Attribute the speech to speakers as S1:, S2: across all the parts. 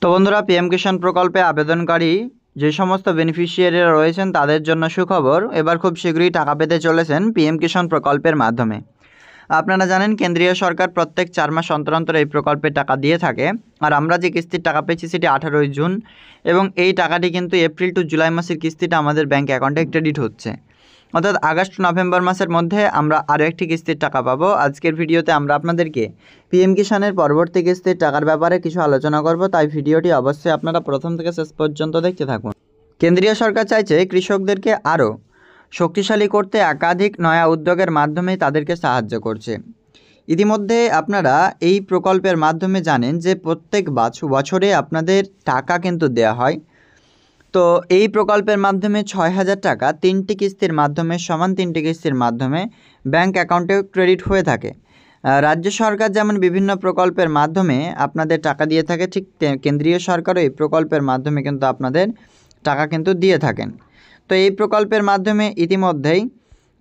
S1: তো বন্ধুরা, পিএম কিষাণ প্রকল্পে আবেদনকারী যে সমস্ত বেনিফিশিয়ারিরা রয়েছেন তাদের জন্য সুখবর। এবার খুব শীঘ্রই টাকা পেতে চলেছেন পিএম কিষাণ প্রকল্পের মাধ্যমে। আপনারা জানেন কেন্দ্রীয় সরকার প্রত্যেক 4 মাস অন্তর অন্তর এই প্রকল্পের টাকা দিয়ে থাকে। আর আমরা যে কিস্তির টাকা পেয়েছি সেটি 18ই জুন, এবং এই টাকাটি কিন্তু এপ্রিল টু জুলাই মাসের কিস্তিটা আমাদের ব্যাঙ্ক অ্যাকাউন্টে ক্রেডিট হচ্ছে। অর্থাৎ আগস্ট নভেম্বর মাসের মধ্যে আমরা আরও একটি কিস্তির টাকা পাবো। আজকের ভিডিওতে আমরা আপনাদেরকে পিএম কিষাণের পরবর্তী কিস্তির টাকার ব্যাপারে কিছু আলোচনা করব, তাই ভিডিওটি অবশ্যই আপনারা প্রথম থেকে শেষ পর্যন্ত দেখতে থাকুন। কেন্দ্রীয় সরকার চাইছে কৃষকদেরকে আরও শক্তিশালী করতে একাধিক নয়া উদ্যোগের মাধ্যমে তাদেরকে সাহায্য করছে। ইতিমধ্যে আপনারা এই প্রকল্পের মাধ্যমে জানেন যে প্রত্যেক বছরে আপনাদের টাকা কিন্তু দেওয়া হয়। তো এই প্রকল্পের মাধ্যমে 6,000 টাকা 3টি কিস্তির মাধ্যমে সমান 3টি কিস্তির মাধ্যমে ব্যাংক অ্যাকাউন্টে ক্রেডিট হয়ে থাকে। রাজ্য সরকার যেমন বিভিন্ন প্রকল্পের মাধ্যমে আপনাদের টাকা দিয়ে থাকে, ঠিক কেন্দ্রীয় সরকারও এই প্রকল্পের মাধ্যমে কিন্তু আপনাদের টাকা কিন্তু দিয়ে থাকেন। তো এই প্রকল্পের মাধ্যমে ইতিমধ্যেই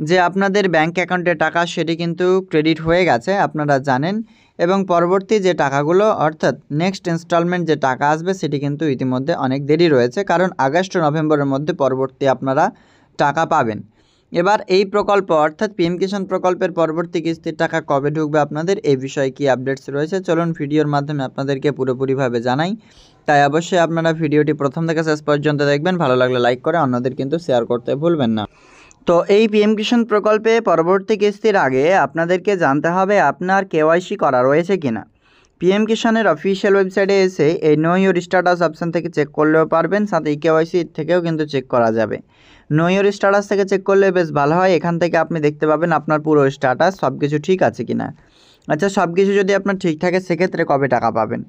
S1: যে আপনাদের ব্যাংক অ্যাকাউন্টে টাকা সেটি কিন্তু ক্রেডিট হয়ে গেছে আপনারা জানেন, এবং পরবর্তী যে টাকাগুলো অর্থাৎ নেক্সট ইনস্টলমেন্ট যে টাকা আসবে সেটি কিন্তু ইতিমধ্যে অনেক দেরি রয়েছে, কারণ আগস্ট নভেম্বরের মধ্যে পরবর্তী আপনারা টাকা পাবেন। এবার এই প্রকল্প অর্থাৎ পিএম কিষাণ প্রকল্পের পরবর্তী কিস্তির টাকা কবে ঢুকবে আপনাদের, এই বিষয়ে কি আপডেটস রয়েছে চলুন ভিডিওর মাধ্যমে আপনাদেরকে পুরোপুরিভাবে জানাই। তাই অবশ্যই আপনারা ভিডিওটি প্রথম থেকে শেষ পর্যন্ত দেখবেন। ভালো লাগলে লাইক করে অন্যদের কিন্তু শেয়ার করতে ভুলবেন না। তো এই পিএম কিষাণ প্রকল্পে পরবর্তী কিস্তির আগে আপনাদেরকে জানতে হবে আপনার কেওয়াইসি করা রয়েছে কিনা। পিএম কিষাণের অফিসিয়াল ওয়েবসাইটে এসে এই নো ইউর স্ট্যাটাস অপশান থেকে চেক করলেও পারবেন, সাথে এই কেওয়াইসি থেকেও কিন্তু চেক করা যাবে। নো ইউর স্ট্যাটাস থেকে চেক করলে বেশ ভালো হয়, এখান থেকে আপনি দেখতে পাবেন আপনার পুরো স্ট্যাটাস সব কিছু ঠিক আছে কিনা। আচ্ছা, সব কিছু যদি আপনার ঠিক থাকে সেক্ষেত্রে কবে টাকা পাবেন।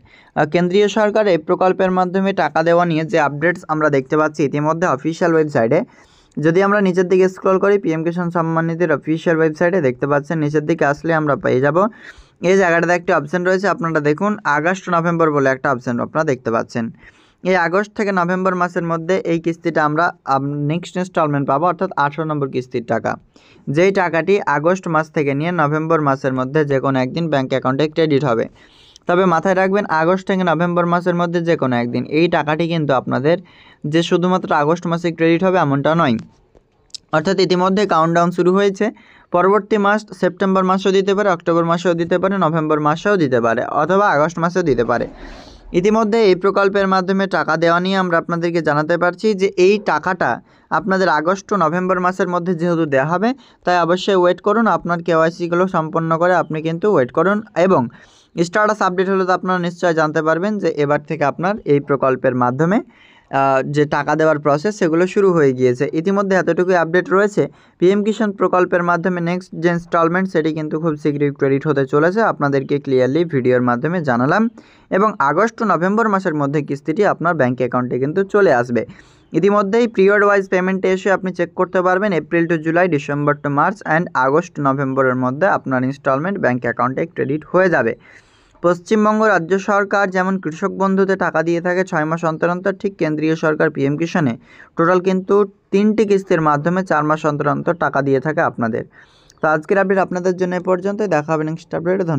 S1: কেন্দ্রীয় সরকার এই প্রকল্পের মাধ্যমে টাকা দেওয়া নিয়ে যে আপডেটস আমরা দেখতে পাচ্ছি ইতিমধ্যে অফিসিয়াল ওয়েবসাইটে, যদি আমরা নিচের দিকে স্ক্রল করি পিএম কিষাণ সম্মান নিধির অফিসিয়াল ওয়েবসাইটে দেখতে পাচ্ছেন নিচের দিকে আসলে আমরা পেয়ে যাব এই জায়গাটাতে একটি অপশান রয়েছে, আপনারা দেখুন আগস্ট নভেম্বর বলে একটা অপশান আপনারা দেখতে পাচ্ছেন। এই আগস্ট থেকে নভেম্বর মাসের মধ্যে এই কিস্তিটা আমরা নেক্সট ইনস্টলমেন্ট পাবো, অর্থাৎ 18 নম্বর কিস্তির টাকা, যেই টাকাটি আগস্ট মাস থেকে নিয়ে নভেম্বর মাসের মধ্যে যে কোনো একদিন ব্যাঙ্ক অ্যাকাউন্টে ক্রেডিট হবে। তবে মাথায় রাখবেন আগস্ট থেকে নভেম্বর মাসের মধ্যে যে কোনো একদিন এই টাকাটি কিন্তু আপনাদের যে শুধুমাত্র আগস্ট মাসে ক্রেডিট হবে এমনটা নয়। অর্থাৎ ইতিমধ্যে কাউন্টডাউন শুরু হয়েছে, পরবর্তী মাস সেপ্টেম্বর মাসেও দিতে পারে, অক্টোবর মাসেও দিতে পারে, নভেম্বর মাসেও দিতে পারে, অথবা আগস্ট মাসেও দিতে পারে। ইতিমধ্যে এই প্রকল্পের মাধ্যমে টাকা দেওয়া নিয়ে আমরা আপনাদেরকে জানাতে পারছি যে এই টাকাটা আপনাদের আগস্ট ও নভেম্বর মাসের মধ্যে যেহেতু দেওয়া হবে, তাই অবশ্যই ওয়েট করুন। আপনার কেওয়াইসিগুলো সম্পন্ন করে আপনি কিন্তু ওয়েট করুন, এবং স্ট্যাটাস আপডেট হলে তো আপনারা নিশ্চয়ই জানতে পারবেন যে এবার থেকে আপনার এই প্রকল্পের মাধ্যমে যে টাকা দেওয়ার প্রসেস সেগুলো শুরু হয়ে গিয়েছে। ইতিমধ্যে এতটুকুই আপডেট রয়েছে। পিএম কিষাণ প্রকল্পের মাধ্যমে নেক্সট যে ইনস্টলমেন্ট সেটি কিন্তু খুব শীঘ্রই ক্রেডিট হতে চলেছে, আপনাদেরকে ক্লিয়ারলি ভিডিওর মাধ্যমে জানালাম, এবং আগস্ট ও নভেম্বর মাসের মধ্যে কিস্তিটি আপনার ব্যাঙ্ক অ্যাকাউন্টে কিন্তু চলে আসবে। ইতিমধ্যেই পিরিয়ড ওয়াইজ পেমেন্টে এসে আপনি চেক করতে পারবেন April to July, December to March and August নভেম্বরের মধ্যে আপনার ইনস্টলমেন্ট ব্যাঙ্ক অ্যাকাউন্টে ক্রেডিট হয়ে যাবে। পশ্চিমবঙ্গ রাজ্য সরকার যেমন কৃষক বন্ধুতে টাকা দিয়ে থাকে 6 মাস অন্তর অন্তর, ঠিক কেন্দ্রীয় সরকার পিএম কিষাণে টোটাল কিন্তু 3টি কিস্তির মাধ্যমে 4 মাস অন্তর অন্তর টাকা দিয়ে থাকে আপনাদের। তো আজকের আপডেট আপনাদের জন্য এ পর্যন্তই, দেখা হবে নেক্সট আপডেটে। ধন্যবাদ।